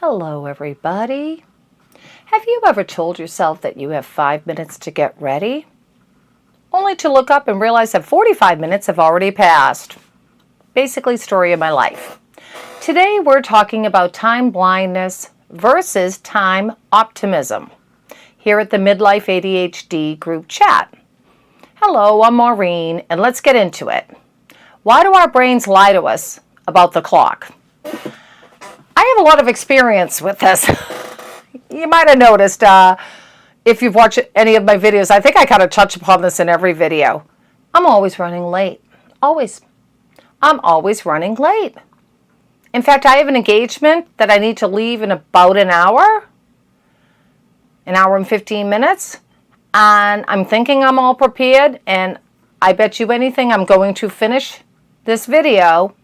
Hello, everybody. Have you ever told yourself that you have 5 minutes to get ready, only to look up and realize that 45 minutes have already passed? Basically, story of my life. Today, we're talking about time blindness versus time optimism here at the Midlife ADHD Group Chat. Hello, I'm Maureen, and let's get into it. Why do our brains lie to us about the clock? I have a lot of experience with this. You might have noticed if you've watched any of my videos, I think I kind of touch upon this in every video. I'm always running late. Always. I'm always running late. In fact, I have an engagement that I need to leave in about an hour and 15 minutes. And I'm thinking I'm all prepared, and I bet you anything I'm going to finish this video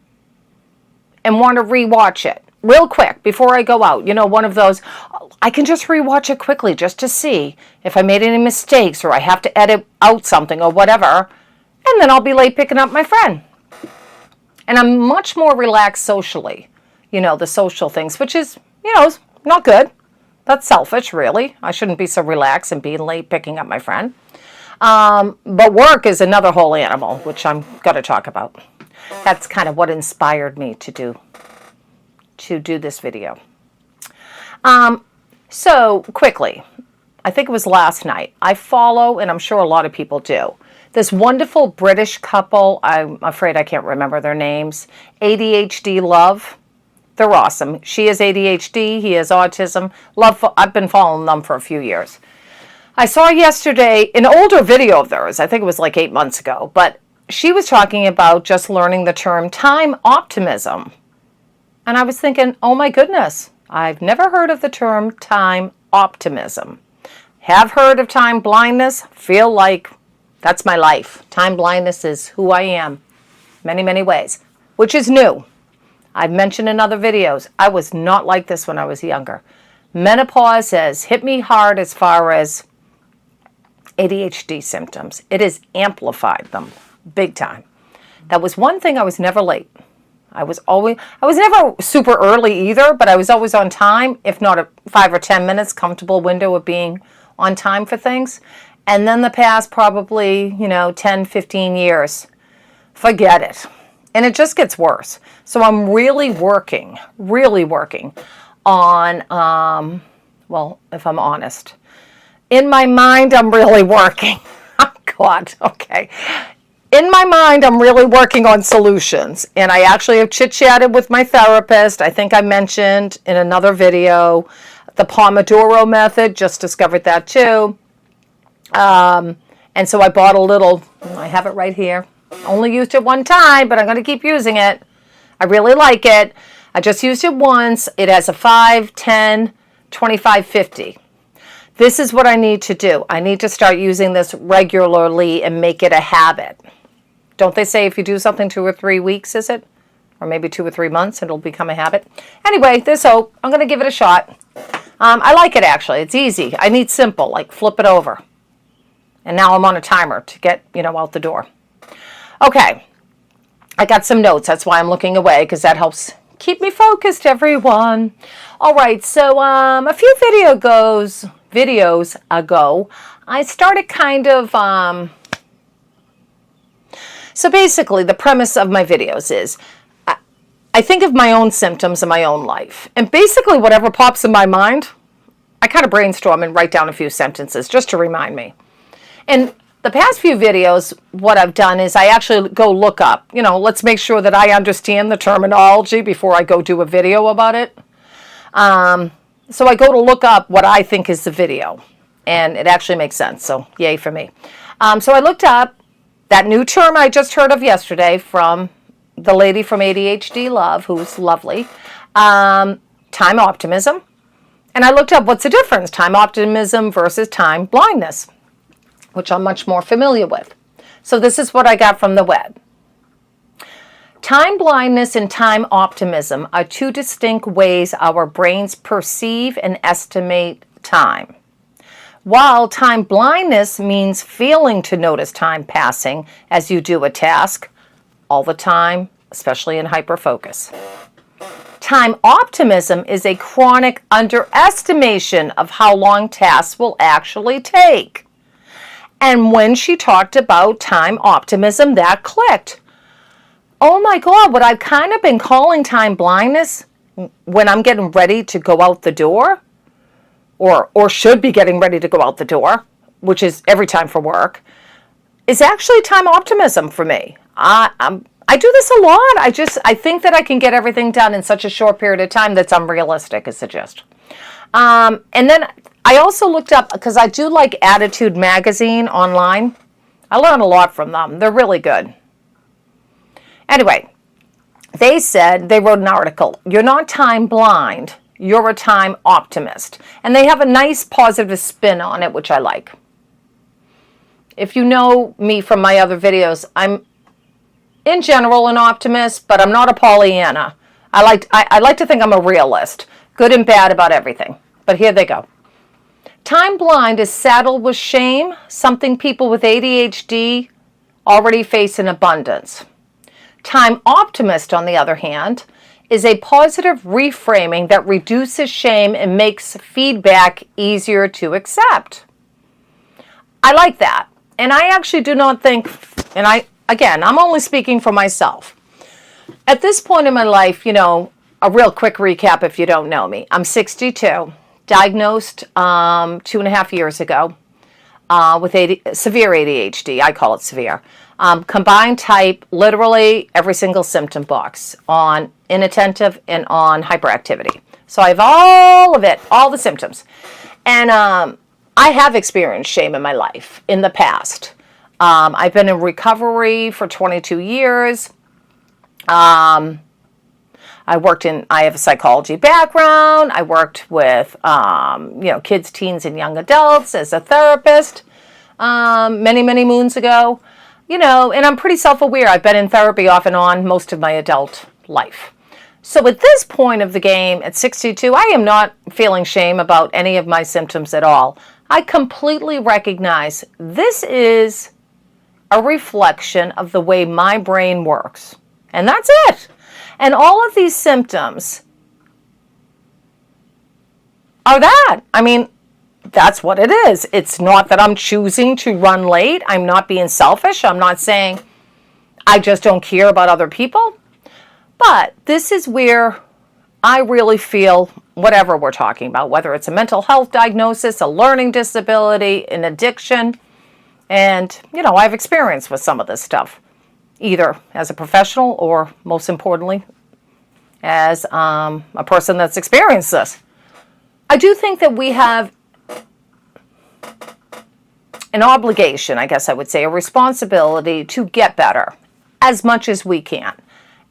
and want to rewatch it real quick before I go out. You know, one of those, I can just rewatch it quickly just to see if I made any mistakes or I have to edit out something or whatever, and then I'll be late picking up my friend. And I'm much more relaxed socially, you know, the social things, which is, you know, not good. That's selfish, really. I shouldn't be so relaxed and being late picking up my friend. But work is another whole animal, which I'm going to talk about. That's kind of what inspired me to do this video. So quickly, I think it was last night, I follow, and I'm sure a lot of people do, this wonderful British couple. I'm afraid I can't remember their names. ADHD Love. They're awesome. She has ADHD. He has autism. I've been following them for a few years. I saw yesterday an older video of theirs. I think it was like 8 months ago. But she was talking about just learning the term time optimism. And I was thinking, oh my goodness, I've never heard of the term time optimism. Have heard of time blindness. Feel like that's my life. Time blindness is who I am. Many, many ways. Which is new. I've mentioned in other videos, I was not like this when I was younger. Menopause has hit me hard as far as ADHD symptoms. It has amplified them big time. That was one thing. I was never late. I was never super early either, but I was always on time, if not a 5 or 10 minutes comfortable window of being on time for things. And then the past probably, 10, 15 years, forget it. And it just gets worse. So I'm really working on, well, if I'm honest, in my mind, I'm really working. Oh, God, okay. In my mind, I'm really working on solutions. And I actually have chit-chatted with my therapist. I think I mentioned in another video the Pomodoro method, just discovered that too. And so I bought a little, I have it right here. Only used it one time, but I'm going to keep using it. I really like it. I just used it once. It has a 5, 10, 25, 50. This is what I need to do. I need to start using this regularly and make it a habit. Don't they say if you do something 2 or 3 weeks, is it? Or maybe 2 or 3 months, it'll become a habit. Anyway, there's hope. I'm going to give it a shot. I like it, actually. It's easy. I need simple, like flip it over. And now I'm on a timer to get, out the door. Okay. I got some notes. That's why I'm looking away, because that helps keep me focused, everyone. All right. So a few videos ago, I started kind of... So basically, the premise of my videos is I think of my own symptoms in my own life. And basically, whatever pops in my mind, I kind of brainstorm and write down a few sentences just to remind me. And the past few videos, what I've done is I actually go look up. Let's make sure that I understand the terminology before I go do a video about it. So I go to look up what I think is the video. And it actually makes sense. So yay for me. So I looked up that new term I just heard of yesterday from the lady from ADHD Love, who's lovely, time optimism. And I looked up what's the difference, time optimism versus time blindness, which I'm much more familiar with. So this is what I got from the web. Time blindness and time optimism are two distinct ways our brains perceive and estimate time. While time blindness means failing to notice time passing as you do a task all the time, especially in hyperfocus. Time optimism is a chronic underestimation of how long tasks will actually take. And when she talked about time optimism, that clicked. Oh my God, what I've kind of been calling time blindness when I'm getting ready to go out the door, or should be getting ready to go out the door, which is every time for work, is actually time optimism for me. I do this a lot. I think that I can get everything done in such a short period of time that's unrealistic, is the gist. And then I also looked up, because I do like Attitude Magazine online. I learn a lot from them. They're really good. Anyway, they wrote an article, "You're not time blind, you're a time optimist." And they have a nice positive spin on it, which I like. If you know me from my other videos, I'm in general an optimist, but I'm not a Pollyanna. I like to think I'm a realist, good and bad about everything. But here they go. Time blind is saddled with shame, something people with ADHD already face in abundance. Time optimist, on the other hand, is a positive reframing that reduces shame and makes feedback easier to accept. I like that. And I actually do not think, and I'm only speaking for myself. At this point in my life, a real quick recap if you don't know me. I'm 62, diagnosed 2.5 years ago with severe ADHD. I call it severe. Combined type, literally every single symptom box on inattentive and on hyperactivity. So I have all of it, all the symptoms. And I have experienced shame in my life in the past. I've been in recovery for 22 years. I have a psychology background. I worked with, kids, teens, and young adults as a therapist many, many moons ago. And I'm pretty self-aware. I've been in therapy off and on most of my adult life. So at this point of the game, at 62, I am not feeling shame about any of my symptoms at all. I completely recognize this is a reflection of the way my brain works. And that's it. And all of these symptoms are that. That's what it is. It's not that I'm choosing to run late. I'm not being selfish. I'm not saying I just don't care about other people. But this is where I really feel whatever we're talking about, whether it's a mental health diagnosis, a learning disability, an addiction. And, I've experience with some of this stuff, either as a professional or, most importantly, as a person that's experienced this. I do think that we have an obligation, I guess I would say, a responsibility to get better as much as we can.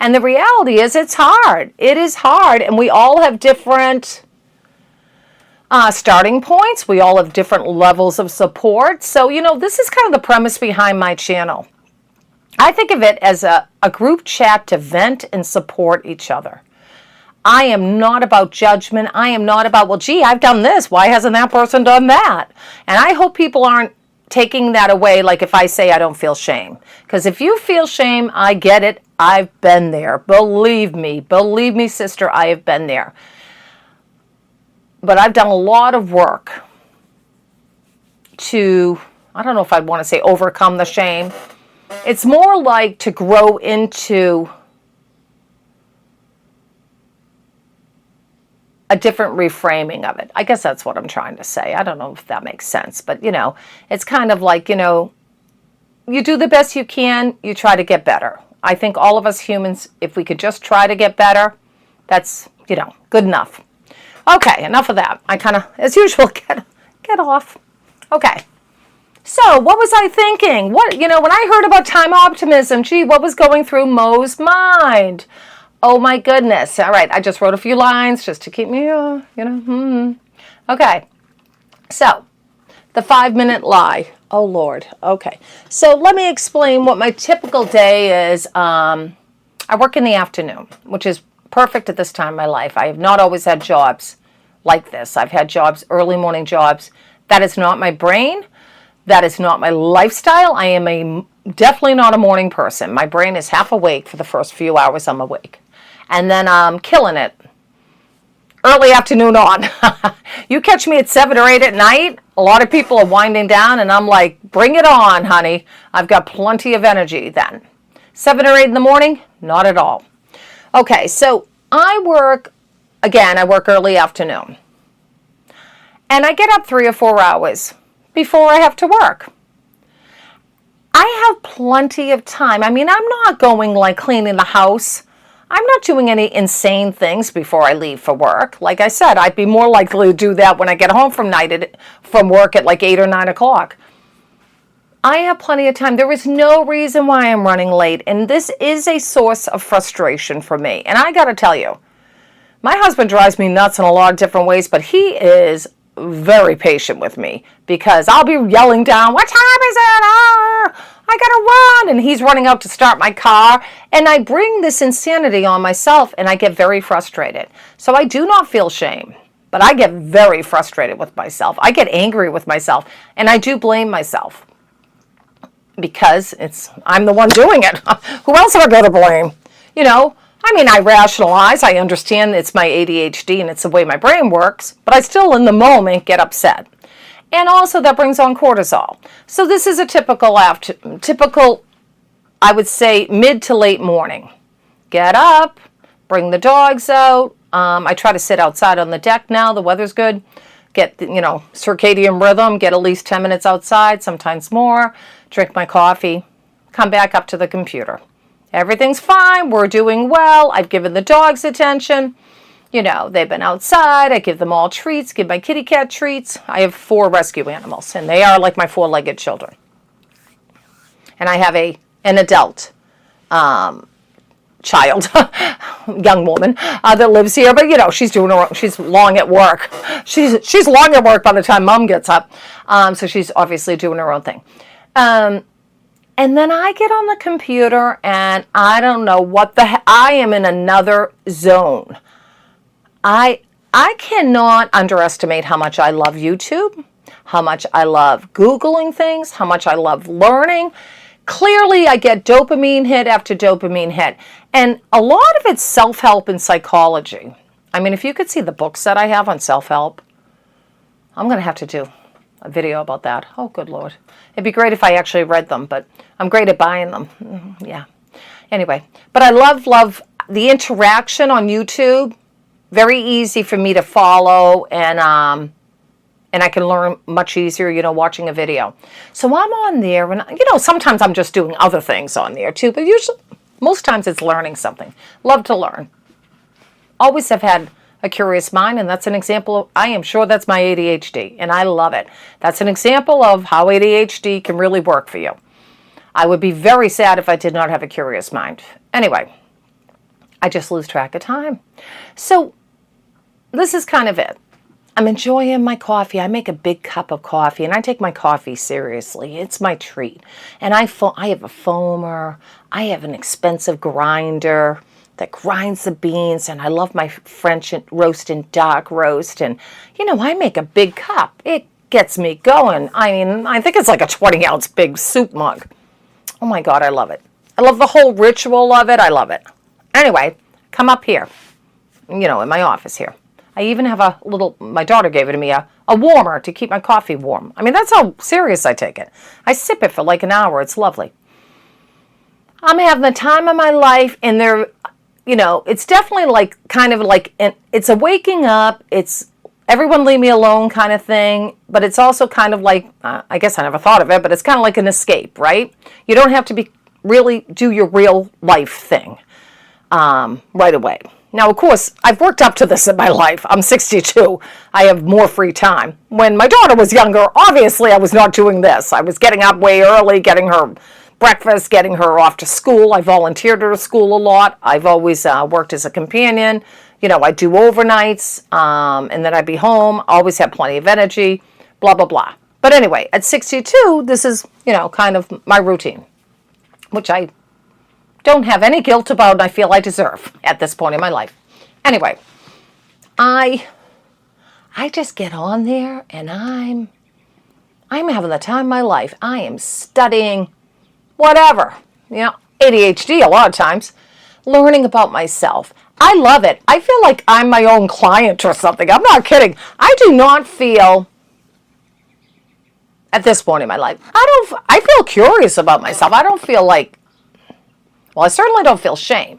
And the reality is it's hard. It is hard, and we all have different starting points. We all have different levels of support. So, this is kind of the premise behind my channel. I think of it as a group chat to vent and support each other. I am not about judgment. I am not about, well, gee, I've done this. Why hasn't that person done that? And I hope people aren't taking that away like if I say I don't feel shame. Because if you feel shame, I get it. I've been there. Believe me, sister, I have been there. But I've done a lot of work to, I don't know if I'd want to say overcome the shame. It's more like to grow into a different reframing of it. I guess that's what I'm trying to say. I don't know if that makes sense. But, it's kind of like, you do the best you can. You try to get better. I think all of us humans, if we could just try to get better, that's, good enough. Okay, enough of that. I kind of, as usual, get off. Okay. So, what was I thinking? When I heard about time optimism, what was going through Mo's mind? Oh my goodness. All right, I just wrote a few lines just to keep me, Okay. So, the 5-minute lie. Oh, Lord. Okay. So, let me explain what my typical day is. I work in the afternoon, which is perfect at this time in my life. I have not always had jobs like this. I've had jobs, early morning jobs. That is not my brain. That is not my lifestyle. I am definitely not a morning person. My brain is half awake for the first few hours I'm awake. and then I'm killing it early afternoon on. You catch me at 7 or 8 at night, a lot of people are winding down, and I'm like, bring it on, honey. I've got plenty of energy then. 7 or 8 in the morning, not at all. Okay, so I work early afternoon. And I get up 3 or 4 hours before I have to work. I have plenty of time. I mean, I'm not going like cleaning the house. I'm not doing any insane things before I leave for work. Like I said, I'd be more likely to do that when I get home from work at like 8 or 9 o'clock. I have plenty of time. There is no reason why I'm running late. And this is a source of frustration for me. And I got to tell you, my husband drives me nuts in a lot of different ways, but he is very patient with me because I'll be yelling down, what time is it? I gotta run. And he's running out to start my car. And I bring this insanity on myself and I get very frustrated. So I do not feel shame, but I get very frustrated with myself. I get angry with myself and I do blame myself because I'm the one doing it. Who else am I going to blame? You know, I mean, I rationalize, I understand it's my ADHD and it's the way my brain works, but I still in the moment get upset. And also that brings on cortisol. So this is a typical, I would say, mid to late morning. Get up, bring the dogs out. I try to sit outside on the deck now, the weather's good. Get, circadian rhythm, get at least 10 minutes outside, sometimes more. Drink my coffee, come back up to the computer. Everything's fine. We're doing well. I've given the dogs attention. They've been outside. I give them all treats, give my kitty cat treats. I have 4 rescue animals, and they are like my 4-legged children. And I have an adult child, young woman that lives here. But, she's she's long at work. She's long at work by the time mom gets up. So she's obviously doing her own thing. And then I get on the computer and I don't know what I am in another zone. I cannot underestimate how much I love YouTube, how much I love Googling things, how much I love learning. Clearly, I get dopamine hit after dopamine hit. And a lot of it's self-help and psychology. I mean, if you could see the books that I have on self-help, I'm going to have to do a video about that. Oh, good Lord. It'd be great if I actually read them, but I'm great at buying them. Yeah. Anyway, but I love the interaction on YouTube. Very easy for me to follow, and I can learn much easier, watching a video. So I'm on there, and, sometimes I'm just doing other things on there too, but most times it's learning something. Love to learn. Always have had a curious mind, and that's an example I am sure that's my ADHD, and I love it. That's an example of how ADHD can really work for you. I would be very sad if I did not have a curious mind. Anyway, I just lose track of time. So this is kind of it. I'm enjoying my coffee. I make a big cup of coffee, and I take my coffee seriously. It's my treat. And I have a foamer. I have an expensive grinder that grinds the beans, and I love my French roast and dark roast. And, I make a big cup. It gets me going. I mean, I think it's like a 20-ounce big soup mug. Oh, my God, I love it. I love the whole ritual of it. I love it. Anyway, come up here, in my office here. I even have my daughter gave it to me, a warmer to keep my coffee warm. I mean, that's how serious I take it. I sip it for like an hour. It's lovely. I'm having the time of my life, and it's definitely it's a waking up, it's everyone leave me alone kind of thing, but it's also kind of like, I guess I never thought of it, but it's kind of like an escape, right? You don't have to really do your real life thing right away. Now, of course, I've worked up to this in my life. I'm 62. I have more free time. When my daughter was younger, obviously I was not doing this. I was getting up way early, getting her breakfast, getting her off to school. I volunteered at school a lot. I've always worked as a companion. I do overnights, and then I'd be home. Always have plenty of energy, blah, blah, blah. But anyway, at 62, this is, kind of my routine, which I don't have any guilt about, and I feel I deserve at this point in my life. Anyway, I just get on there, and I'm having the time of my life. I am studying whatever, ADHD a lot of times, learning about myself, I love it. I feel like I'm my own client or something. I'm not kidding. I do not feel, at this point in my life, I feel curious about myself. I don't feel like, well, I certainly don't feel shame.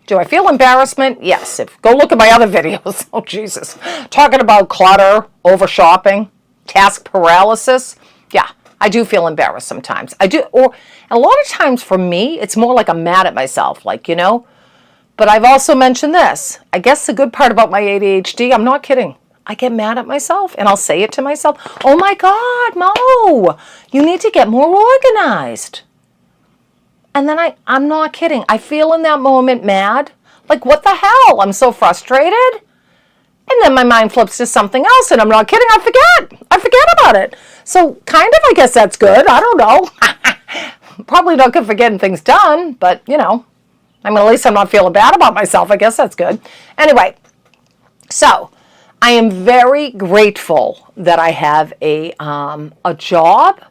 Do I feel embarrassment? Yes. Go look at my other videos. Oh, Jesus. Talking about clutter, over shopping, task paralysis. Yeah, I do feel embarrassed sometimes. I do. Or a lot of times for me, it's more like I'm mad at myself. Like, But I've also mentioned this. I guess the good part about my ADHD, I'm not kidding. I get mad at myself and I'll say it to myself. Oh my God, Mo, you need to get more organized. And then I'm not kidding. I feel in that moment mad. Like, what the hell? I'm so frustrated. And then my mind flips to something else and I'm not kidding. I forget about it. So kind of, I guess that's good. I don't know. Probably not good for getting things done, but at least I'm not feeling bad about myself. I guess that's good. Anyway, so I am very grateful that I have a job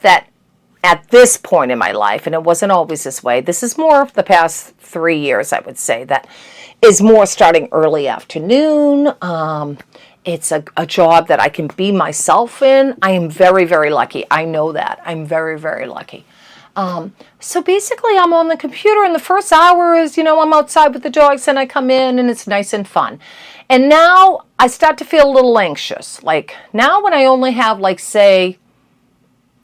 that at this point in my life, and it wasn't always this way, this is more of the past 3 years, I would say, that is more starting early afternoon. It's a job that I can be myself in. I am very, very lucky. I know that. I'm very, very lucky. So basically I'm on the computer and the first hour is, I'm outside with the dogs and I come in and it's nice and fun. And now I start to feel a little anxious. Like now when I only have say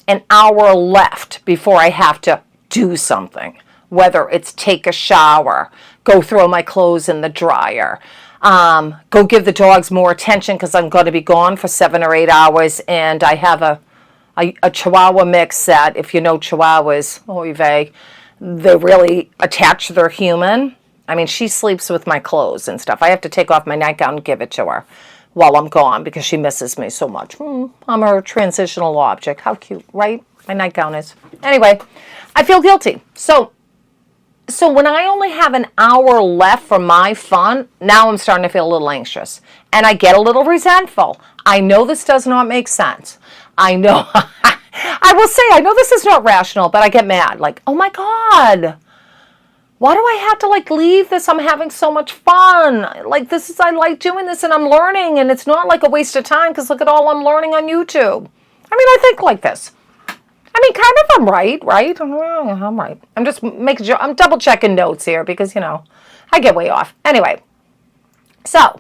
an hour left before I have to do something, whether it's take a shower, go throw my clothes in the dryer, go give the dogs more attention because I'm going to be gone for 7 or 8 hours and I have a Chihuahua mix that, if you know Chihuahuas, oy vey, they really attach to their human. I mean, she sleeps with my clothes and stuff. I have to take off my nightgown and give it to her while I'm gone because she misses me so much. I'm her transitional object. How cute, right? My nightgown is. Anyway, I feel guilty. So when I only have an hour left for my fun, now I'm starting to feel a little anxious. And I get a little resentful. I know this does not make sense. I know, I will say, I know this is not rational, but I get mad. Like, oh my God, why do I have to leave this? I'm having so much fun. I like doing this and I'm learning and it's not like a waste of time because look at all I'm learning on YouTube. I think like this. Kind of I'm right? I'm right. I'm just making sure, I'm double checking notes here because, I get way off. Anyway, so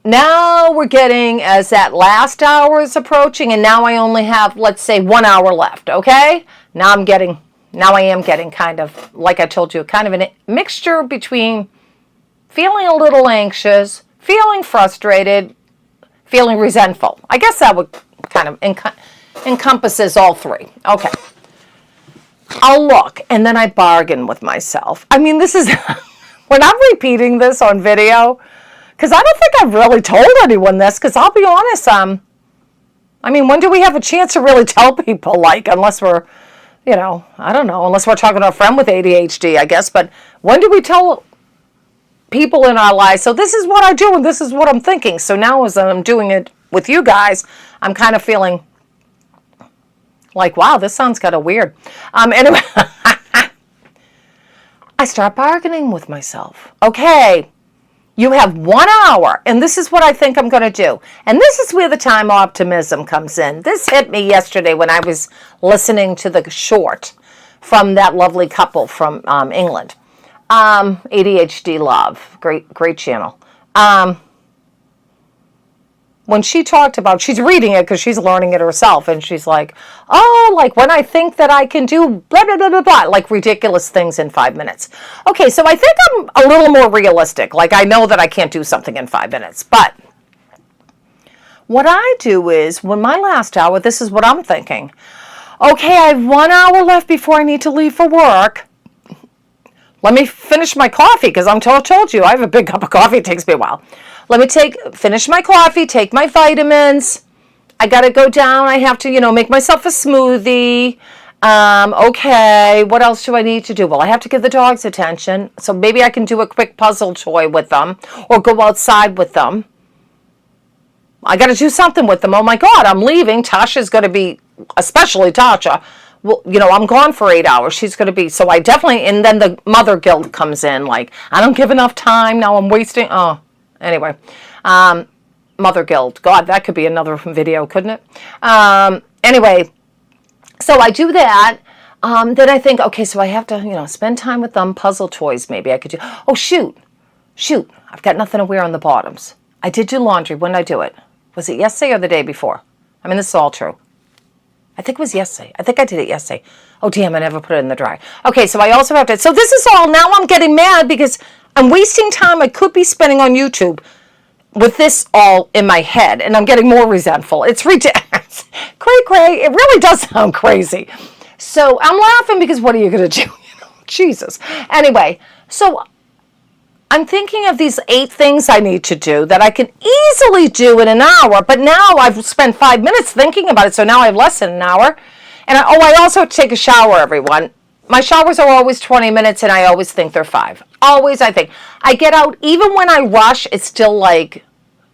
now we're getting as that last hour is approaching and now I only have, let's say, 1 hour left, okay? Now I am getting kind of, like I told you, kind of a mixture between feeling a little anxious, feeling frustrated, feeling resentful. I guess that would kind of encompasses all three. Okay. I'll look and then I bargain with myself. This is, when I'm repeating this on video, because I don't think I've really told anyone this, because I'll be honest, when do we have a chance to really tell people, unless we're, I don't know, unless we're talking to a friend with ADHD, I guess, but when do we tell people in our lives, so this is what I do and this is what I'm thinking. So now as I'm doing it with you guys, I'm kind of feeling like, wow, this sounds kind of weird. Anyway, I start bargaining with myself. Okay, you have 1 hour, and this is what I think I'm going to do. And this is where the time optimism comes in. This hit me yesterday when I was listening to the short from that lovely couple from England. ADHD Love, great channel. When she talked about, she's reading it because she's learning it herself, and she's like, oh, when I think that I can do blah, blah, blah, blah, blah, ridiculous things in 5 minutes. Okay, so I think I'm a little more realistic. I know that I can't do something in 5 minutes, but what I do is, when my last hour, this is what I'm thinking. Okay, I have 1 hour left before I need to leave for work. Let me finish my coffee, because I'm told you, I have a big cup of coffee. It takes me a while. Let me finish my coffee, take my vitamins. I got to go down. I have to, make myself a smoothie. Okay, what else do I need to do? Well, I have to give the dogs attention. So maybe I can do a quick puzzle toy with them or go outside with them. I got to do something with them. Oh my God, I'm leaving. Tasha's going to be, especially Tasha, well, I'm gone for 8 hours. She's going to be, so I definitely, and then the mother guilt comes in, like, I don't give enough time, now I'm wasting, anyway. Mother guilt. God, that could be another video, couldn't it? Anyway, so I do that. Then I think, okay, so I have to, spend time with them. Puzzle toys, maybe I could do. Oh, shoot. I've got nothing to wear on the bottoms. I did do laundry. When did I do it? Was it yesterday or the day before? I mean, this is all true. I think it was yesterday. I think I did it yesterday. Oh, damn, I never put it in the dryer. Okay, so I also have to, so this is all, now I'm getting mad because I'm wasting time I could be spending on YouTube with this all in my head, and I'm getting more resentful. It's ridiculous. Cray. It really does sound crazy. So I'm laughing because what are you going to do? Jesus. Anyway, so I'm thinking of these 8 things I need to do that I can easily do in an hour, but now I've spent 5 minutes thinking about it, so now I have less than an hour. And I also take a shower, everyone. My showers are always 20 minutes, and I always think they're 5. Always, I think. I get out, even when I rush, it's still like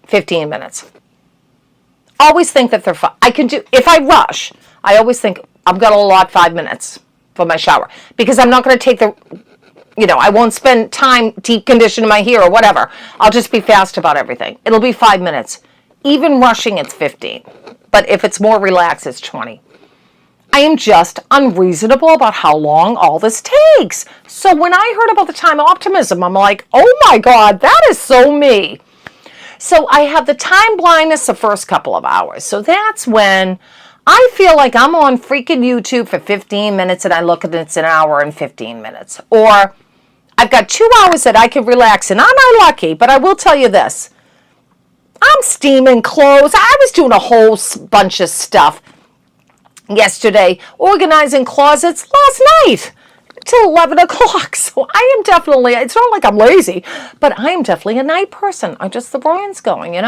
15 minutes. Always think that they're 5. I can do, if I rush, I always think I'm going to allot 5 minutes for my shower, because I'm not going to take the, I won't spend time deep conditioning my hair or whatever. I'll just be fast about everything. It'll be 5 minutes. Even rushing, it's 15. But if it's more relaxed, it's 20. I am just unreasonable about how long all this takes. So when I heard about the time optimism, I'm like, oh my God, that is so me. So I have the time blindness the first couple of hours. So that's when I feel like I'm on freaking YouTube for 15 minutes and I look at it's an hour and 15 minutes. Or I've got 2 hours that I can relax, and I'm not lucky, but I will tell you this. I'm steaming clothes. I was doing a whole bunch of stuff yesterday, organizing closets last night till 11 o'clock. So I am definitely, it's not like I'm lazy, but I am definitely a night person. The brain's going, and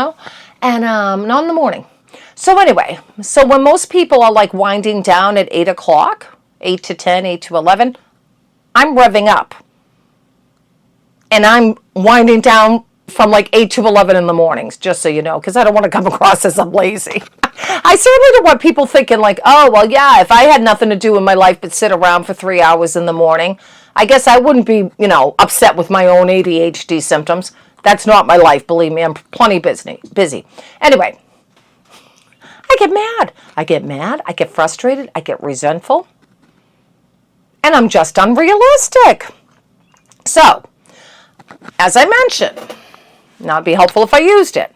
not in the morning. So anyway, so when most people are like winding down at 8 o'clock, 8 to 10, 8 to 11, I'm revving up. And I'm winding down from like 8 to 11 in the mornings, just so you know, because I don't want to come across as I'm lazy. I certainly don't want people thinking like, oh, well, yeah, if I had nothing to do in my life but sit around for 3 hours in the morning, I guess I wouldn't be, upset with my own ADHD symptoms. That's not my life, believe me. I'm plenty busy. Anyway, I get mad. I get frustrated. I get resentful. And I'm just unrealistic. So, as I mentioned, now it'd be helpful if I used it.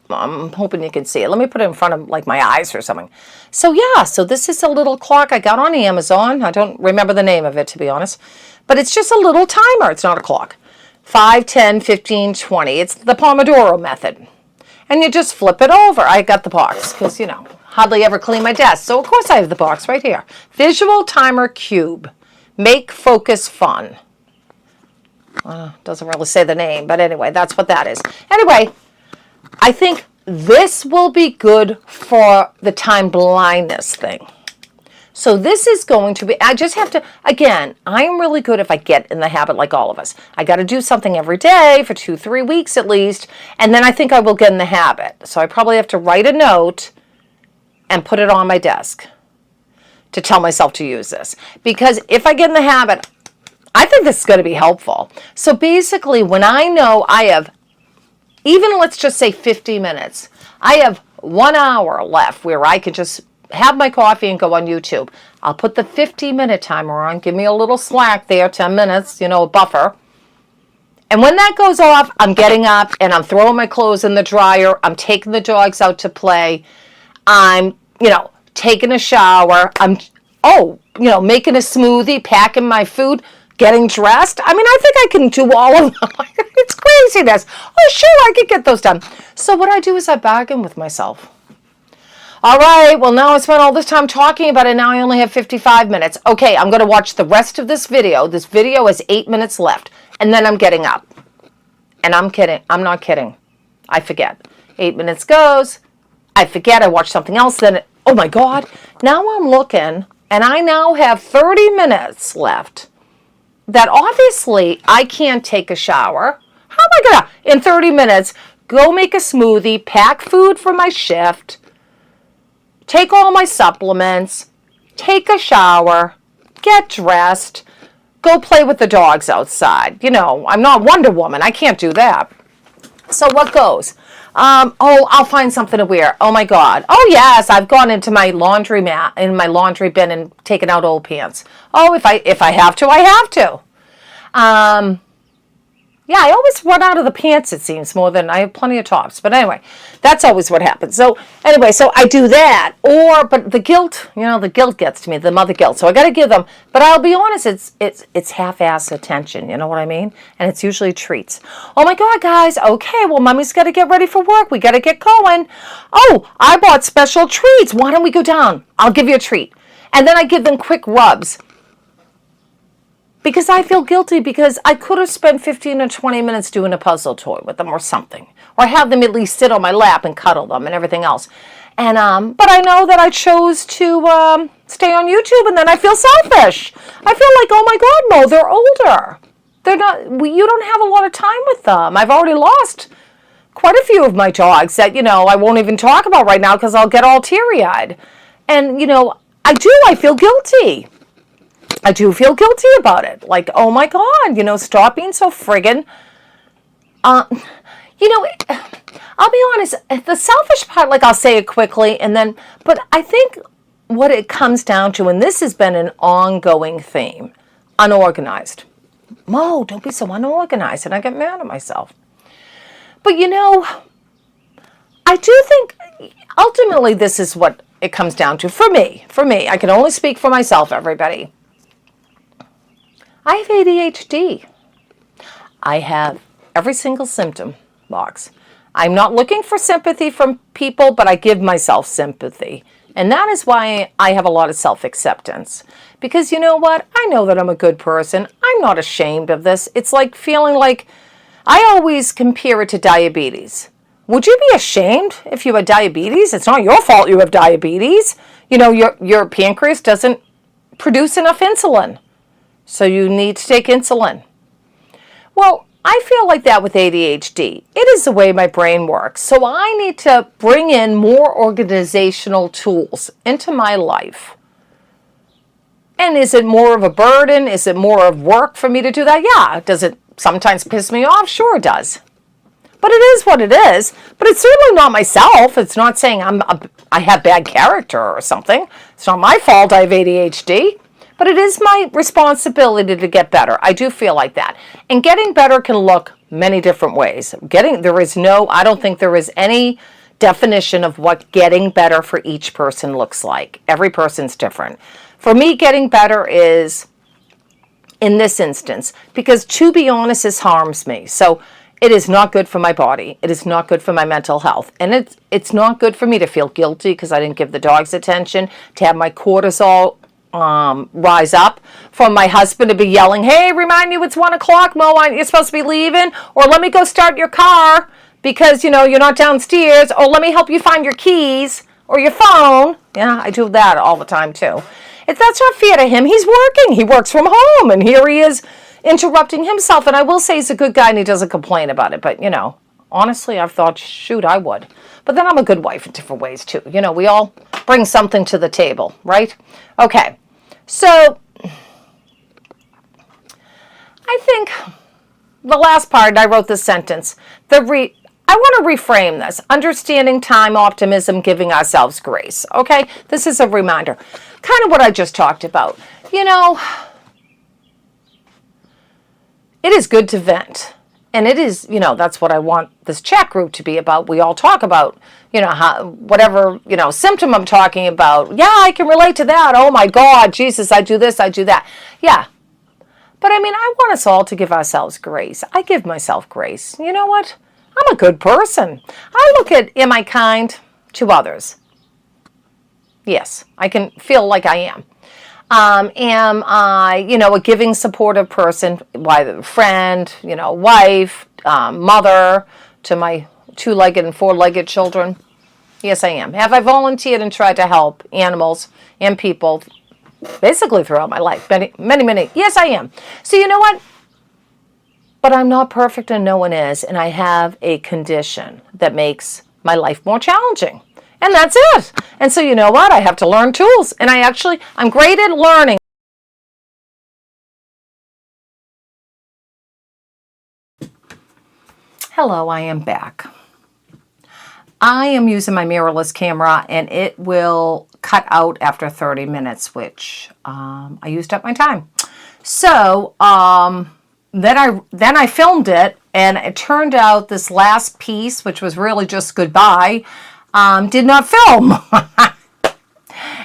I'm hoping you can see it. Let me put it in front of like my eyes or something. So yeah, so this is a little clock I got on Amazon. I don't remember the name of it, to be honest. But it's just a little timer. It's not a clock. 5, 10, 15, 20. It's the Pomodoro method. And you just flip it over. I got the box because, hardly ever clean my desk. So of course I have the box right here. Visual Timer Cube. Make focus fun. Doesn't really say the name, but anyway, that's what that is. Anyway, I think this will be good for the time blindness thing. So this is going to be, I just have to, again, I am really good if I get in the habit like all of us. I got to do something every day for 2-3 weeks at least, and then I think I will get in the habit. So I probably have to write a note and put it on my desk to tell myself to use this. Because if I get in the habit, I think this is going to be helpful. So basically, when I know I have, even let's just say 50 minutes, I have 1 hour left where I can just have my coffee and go on YouTube. I'll put the 50-minute timer on. Give me a little slack there, 10 minutes, a buffer. And when that goes off, I'm getting up and I'm throwing my clothes in the dryer. I'm taking the dogs out to play. I'm, taking a shower. I'm, making a smoothie, packing my food, getting dressed. I mean, I think I can do all of them. It's craziness. Oh, sure, I could get those done. So what I do is I bargain with myself. All right, well, now I spent all this time talking about it. Now I only have 55 minutes. Okay, I'm going to watch the rest of this video. This video has 8 minutes left, and then I'm getting up. And I'm kidding. I'm not kidding. I forget. 8 minutes goes. I forget. I watch something else. Then, oh, my God. Now I'm looking, and I now have 30 minutes left that obviously I can't take a shower. How am I going to, in 30 minutes, go make a smoothie, pack food for my shift, take all my supplements, take a shower, get dressed, go play with the dogs outside. You know, I'm not Wonder Woman. I can't do that. So what goes? I'll find something to wear. Oh my God. Oh yes, I've gone into my laundry bin and taken out old pants. Oh, if I have to, I have to. Yeah, I always run out of the pants, it seems, more than I have plenty of tops. But anyway, that's always what happens. So anyway, so I do that. But the guilt, the guilt gets to me, the mother guilt. So I got to give them. But I'll be honest, it's half-assed attention. You know what I mean? And it's usually treats. Oh my God, guys. Okay, well, mommy's got to get ready for work. We got to get going. Oh, I bought special treats. Why don't we go down? I'll give you a treat. And then I give them quick rubs. Because I feel guilty because I could have spent 15 or 20 minutes doing a puzzle toy with them or something. Or have them at least sit on my lap and cuddle them and everything else. And but I know that I chose to stay on YouTube, and then I feel selfish. I feel like, oh my God, Mo, they're older. They're not. You don't have a lot of time with them. I've already lost quite a few of my dogs that, I won't even talk about right now because I'll get all teary-eyed. And, I feel guilty. I do feel guilty about it. Like, oh my God, stop being so friggin'. I'll be honest, the selfish part, like I'll say it quickly but I think what it comes down to, and this has been an ongoing theme, unorganized. Mo, don't be so unorganized, and I get mad at myself. But I do think ultimately this is what it comes down to for me. I can only speak for myself, everybody. I have ADHD. I have every single symptom box. I'm not looking for sympathy from people, but I give myself sympathy. And that is why I have a lot of self-acceptance. Because you know what? I know that I'm a good person. I'm not ashamed of this. It's like feeling like I always compare it to diabetes. Would you be ashamed if you had diabetes? It's not your fault you have diabetes. Your pancreas doesn't produce enough insulin. So you need to take insulin. Well, I feel like that with ADHD. It is the way my brain works. So I need to bring in more organizational tools into my life. And is it more of a burden? Is it more of work for me to do that? Yeah. Does it sometimes piss me off? Sure it does. But it is what it is. But it's certainly not myself. It's not saying I have bad character or something. It's not my fault I have ADHD. But it is my responsibility to get better. I do feel like that. And getting better can look many different ways. I don't think there is any definition of what getting better for each person looks like. Every person's different. For me, getting better is, in this instance, because to be honest, this harms me. So it is not good for my body. It is not good for my mental health. And it's not good for me to feel guilty because I didn't give the dogs attention, to have my cortisol rise up, for my husband to be yelling, hey, remind you it's 1 o'clock, Mo, you're supposed to be leaving, or let me go start your car because, you're not downstairs, or let me help you find your keys or your phone. Yeah, I do that all the time too. If that's not fair to him, he's working. He works from home, and here he is interrupting himself. And I will say he's a good guy and he doesn't complain about it. But, honestly, I've thought, shoot, I would. But then I'm a good wife in different ways too. We all bring something to the table, right? Okay. So, I think the last part, I wrote this sentence, I want to reframe this. Understanding time, optimism, giving ourselves grace. Okay? This is a reminder. Kind of what I just talked about. It is good to vent. And it is, that's what I want this chat group to be about. We all talk about, whatever, symptom I'm talking about. Yeah, I can relate to that. Oh my God, Jesus, I do this, I do that. Yeah. But I want us all to give ourselves grace. I give myself grace. You know what? I'm a good person. I look at, am I kind to others? Yes, I can feel like I am. Am I, a giving, supportive person, friend, wife, mother to my 2-legged and 4-legged children? Yes, I am. Have I volunteered and tried to help animals and people basically throughout my life? Many. Yes, I am. So you know what? But I'm not perfect and no one is. And I have a condition that makes my life more challenging. And that's it. And so you know what? I have to learn tools. And I'm great at learning. Hello, I am back. I am using my mirrorless camera, and it will cut out after 30 minutes, which I used up my time. So then I filmed it, and it turned out this last piece, which was really just goodbye, did not film.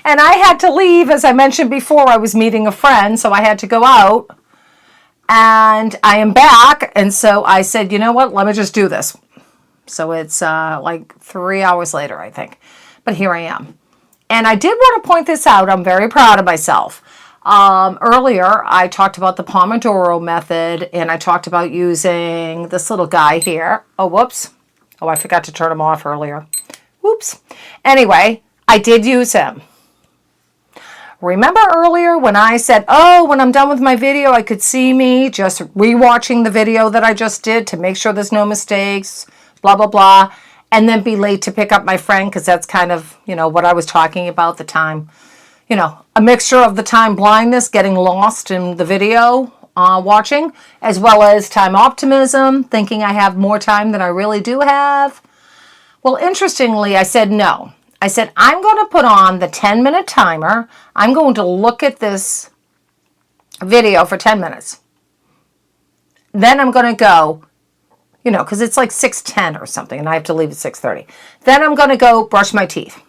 And I had to leave. As I mentioned before, I was meeting a friend, so I had to go out. And I am back, and so I said, you know what, let me just do this. So it's like 3 hours later, I think. But here I am. And I did want to point this out. I'm very proud of myself. Earlier, I talked about the Pomodoro method, and I talked about using this little guy here. Oh, whoops. Oh, I forgot to turn him off earlier. Whoops. Anyway, I did use him. Remember earlier when I said, oh, when I'm done with my video, I could see me just rewatching the video that I just did to make sure there's no mistakes, blah, blah, blah, and then be late to pick up my friend, because that's kind of, what I was talking about, the time, a mixture of the time blindness, getting lost in the video watching, as well as time optimism, thinking I have more time than I really do have. Well, interestingly, I said no. I said, I'm going to put on the 10-minute timer. I'm going to look at this video for 10 minutes. Then I'm going to go, because it's like 6:10 or something, and I have to leave at 6:30. Then I'm going to go brush my teeth.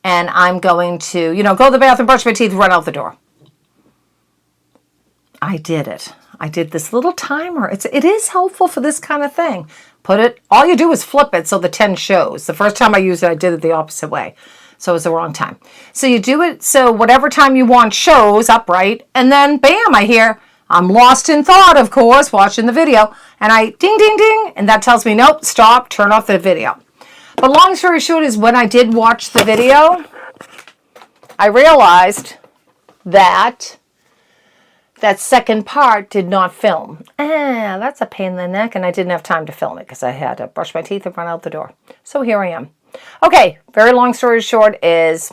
And I'm going to, go to the bathroom, brush my teeth, run out the door. I did it. I did this little timer. It is helpful for this kind of thing. All you do is flip it so the 10 shows. The first time I used it, I did it the opposite way. So it was the wrong time. So you do it so whatever time you want shows upright, and then bam, I'm lost in thought, of course, watching the video, and I ding, ding, ding, and that tells me, nope, stop, turn off the video. But long story short is when I did watch the video, I realized that second part did not film. That's a pain in the neck, and I didn't have time to film it because I had to brush my teeth and run out the door. So here I am. Okay, very long story short is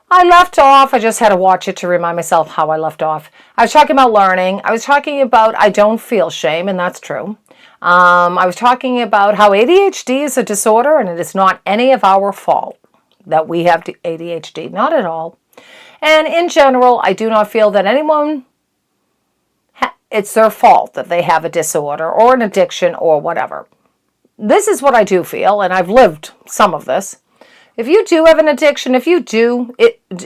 I left off. I just had to watch it to remind myself how I left off. I was talking about learning. I was talking about I don't feel shame, and that's true. I was talking about how ADHD is a disorder, and it is not any of our fault that we have ADHD. Not at all. And in general, I do not feel that anyone, it's their fault that they have a disorder or an addiction or whatever. This is what I do feel, and I've lived some of this. If you do have an addiction, if you do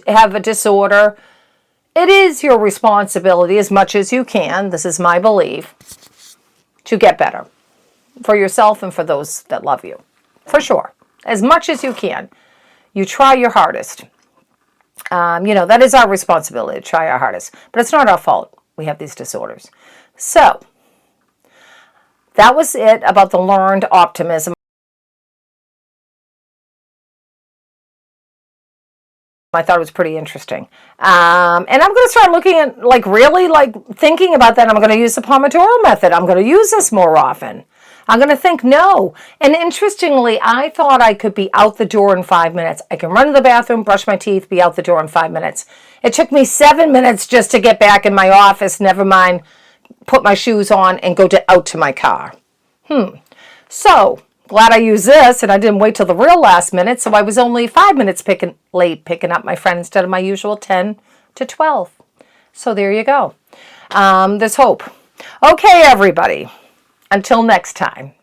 have a disorder, it is your responsibility as much as you can, this is my belief, to get better for yourself and for those that love you. For sure. As much as you can. You try your hardest. That is our responsibility, to try our hardest. But it's not our fault we have these disorders. So, that was it about the learned optimism. I thought it was pretty interesting. And I'm going to start looking at, really thinking about that. I'm going to use the Pomodoro method. I'm going to use this more often. I'm going to think, no. And interestingly, I thought I could be out the door in 5 minutes. I can run to the bathroom, brush my teeth, be out the door in 5 minutes. It took me 7 minutes just to get back in my office, never mind put my shoes on and go out to my car. So, glad I used this, and I didn't wait till the real last minute, so I was only 5 minutes late picking up my friend instead of my usual 10 to 12. So there you go. There's hope. Okay, everybody. Until next time.